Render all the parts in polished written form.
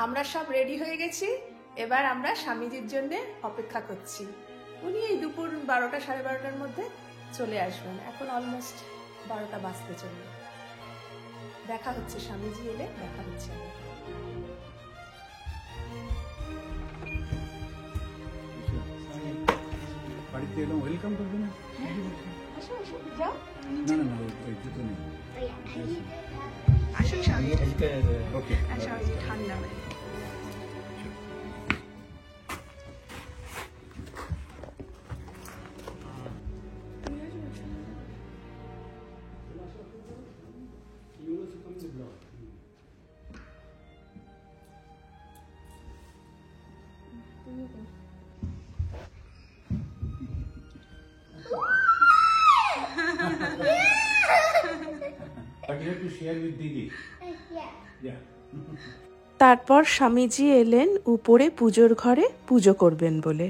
আমরা সব রেডি হয়ে গেছি, এবার আমরা স্বামীজির জন্য অপেক্ষা করছি। উনি এই দুপুর 12টা 12:30টার মধ্যে চলে আসবেন। এখন অলমোস্ট 12টা বাজতে চলবে। দেখা হচ্ছে, স্বামীজি এলে দেখা হচ্ছে। বাড়িতে এলাম, ওয়েলকাম করবে না? আসো আসো, যাও। না না না, ওই জুতো নেই। আসুন স্বামী। ওকে, স্বামীজি ঠান্ডা হয়। But you have to share with Didi. Yeah. তারপর স্বামীজি এলেন উপরে পুজোর ঘরে পুজো করবেন বলে।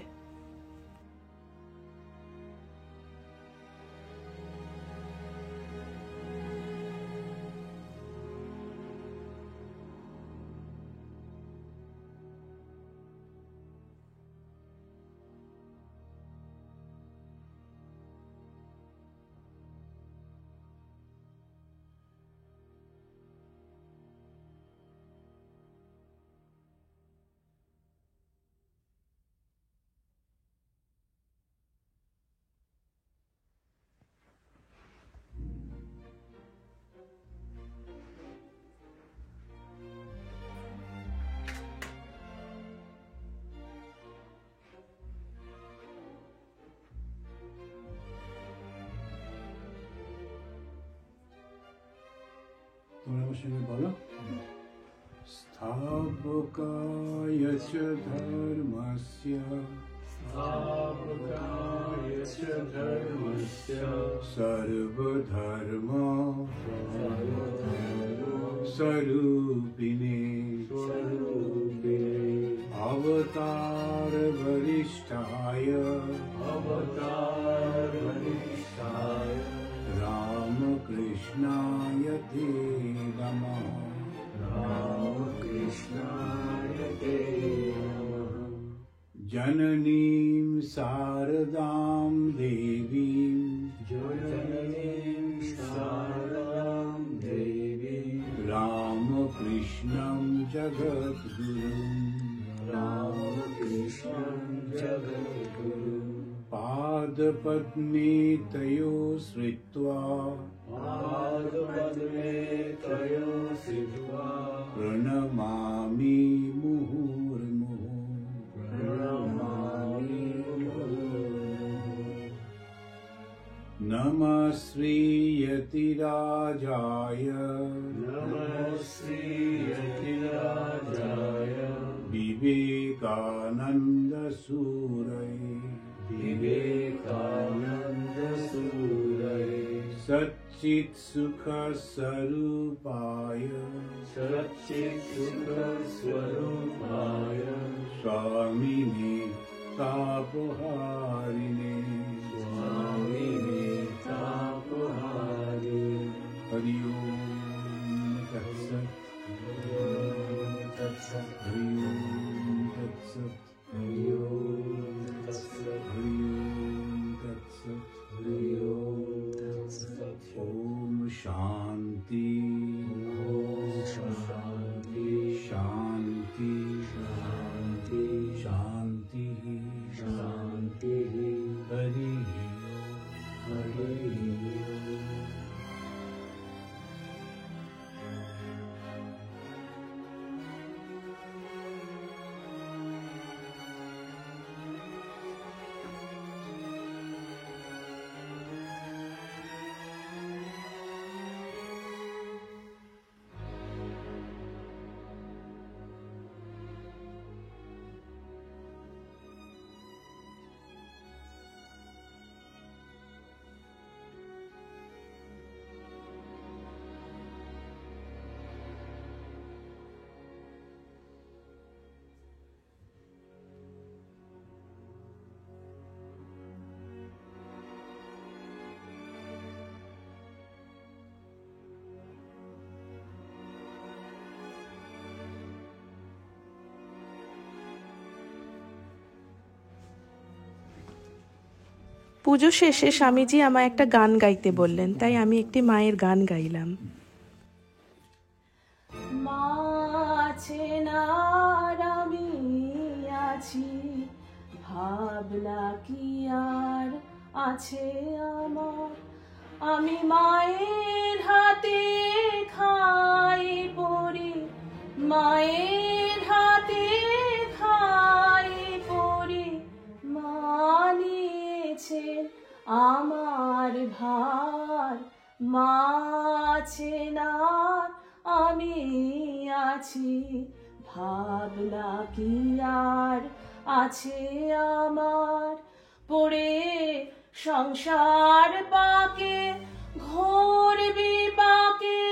তোমরা আমার সঙ্গে বলো, স্থাপকায় চ ধর্মস্য সর্বধর্ম স্বরূপিণে অবতার বরিষ্ঠায় রামকৃষ্ণায় তে নমঃ। জননীং শারদাং দেবীং রামকৃষ্ণং জগদ্গুরুং পাদপদ্মে তয়ো শ্রিত্বা প্রণমামি মুহুর্মুহুঃ। নমঃ শ্রীয়তিরাজায় বিবেকানন্দ সুরয়ে সচ্চিৎ সুখ স্বরূপায় স্বামিনে তাপহারিণে হরি ওম তৎসৎ। হরি ওম তৎসৎ। হরি ওম তৎসৎ। ওম শান্তি শান্তি শান্তি হরি পুজো শেষে স্বামীজি আমায় একটা গান গাইতে বললেন, তাই আমি একটি মায়ের গান গাইলাম। মা আছে না আমি আছি, ভাবনা কি আর আছে আমার, আমি মায়ের হাতে খাই পড়ি, মায়ের হাতে খাই পড়ি, মানিয়েছেন আমার ভার, মা আছে না আমি আছি, ভাবনা কি আর আছে আমার, পড়ে সংসার পাকে ঘোর বিপাকে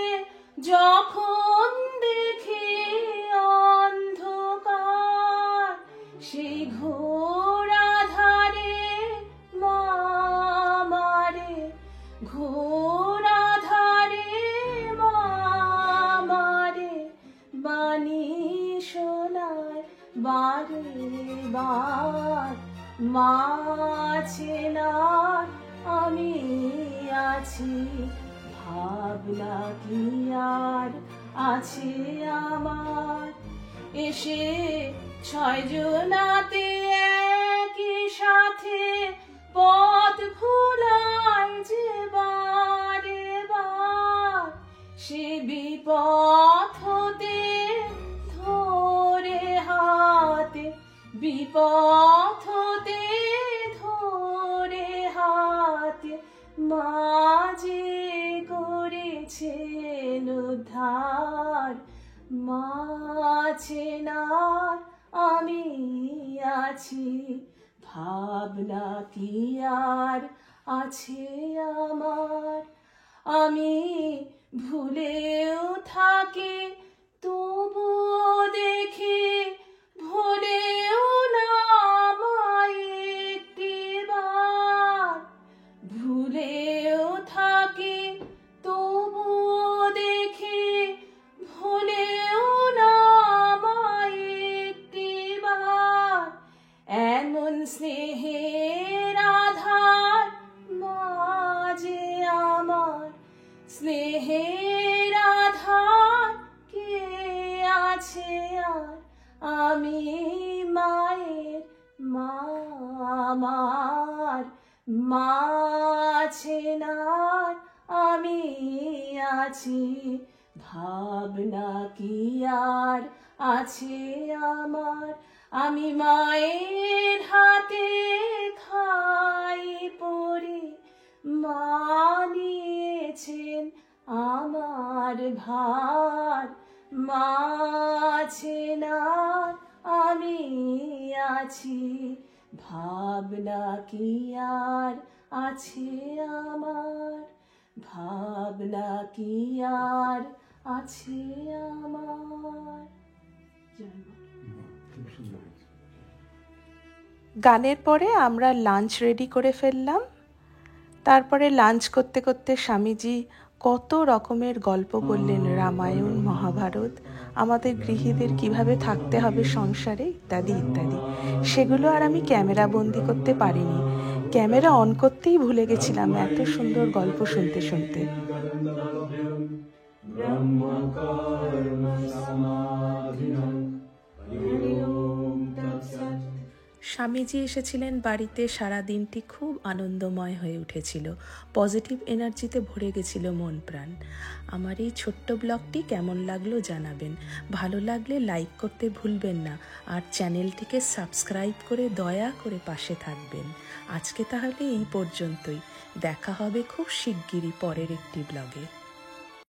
যখন দেখি অন্ধকার, সেই ঘোর আধারে মা আমারে, ঘোর আধারে মা আমারে বাণী শোনায় বারে বার, মা আছে না আমি আছি, ভাবনা কি আর আছে আমার, এসে 6 জনাতে একই সাথে পথ ভুলায় যে বারে বার, সে বিপথ হতে ধরে হাতে, বিপথ হতে ধরে হাতে, মাঝে করেছেন উদ্ধার, মা আছে না আমি আছি, ভাবনা কি আর আছে আমার, আমি ভুলেও থাকি তবু দেখি, ভুলেও না আমায় একটিবার, ভুলেও থাকি তবু দেখি, ভুলেও না আমায় একটিবার, এমন স্নেহের আধার মাঝে আমার, স্নেহের আধার কে আছে আর, আমি মায়ের মা আমার, মা আছে না আমি আছি, ভাবনা কি আর আছে আমার, আমি মায়ের হাতে খাই পড়ি, মানিয়েছেন আমার ভার, মা আছে না আমি আছি, ভাবনা কি আর আছে আমার, ভাবনা কি আর আছে আমার। গানের পরে আমরা লাঞ্চ রেডি করে ফেললাম। তারপরে লাঞ্চ করতে করতে স্বামীজি কত রকমের গল্প বললেন, রামায়ণ, মহাভারত, আমাদের গৃহীদের কিভাবে থাকতে হবে সংসারে, ইত্যাদি ইত্যাদি। সেগুলো আর আমি ক্যামেরা বন্দি করতে পারিনি, ক্যামেরা অন করতেই ভুলে গেছিলাম এত সুন্দর গল্প শুনতে শুনতে। স্বামীজি এসেছিলেন বাড়িতে, সারা দিনটি খুব আনন্দময় হয়ে উঠেছিল, পজিটিভ এনার্জিতে ভরে গেছিল মন প্রাণ। আমার এই ছোট্ট ব্লগটি কেমন লাগলো জানাবেন, ভালো লাগলে লাইক করতে ভুলবেন না, আর চ্যানেলটিকে সাবস্ক্রাইব করে দয়া করে পাশে থাকবেন। আজকে তাহলে এই পর্যন্তই, দেখা হবে খুব শিগগিরই পরের একটি ব্লগে।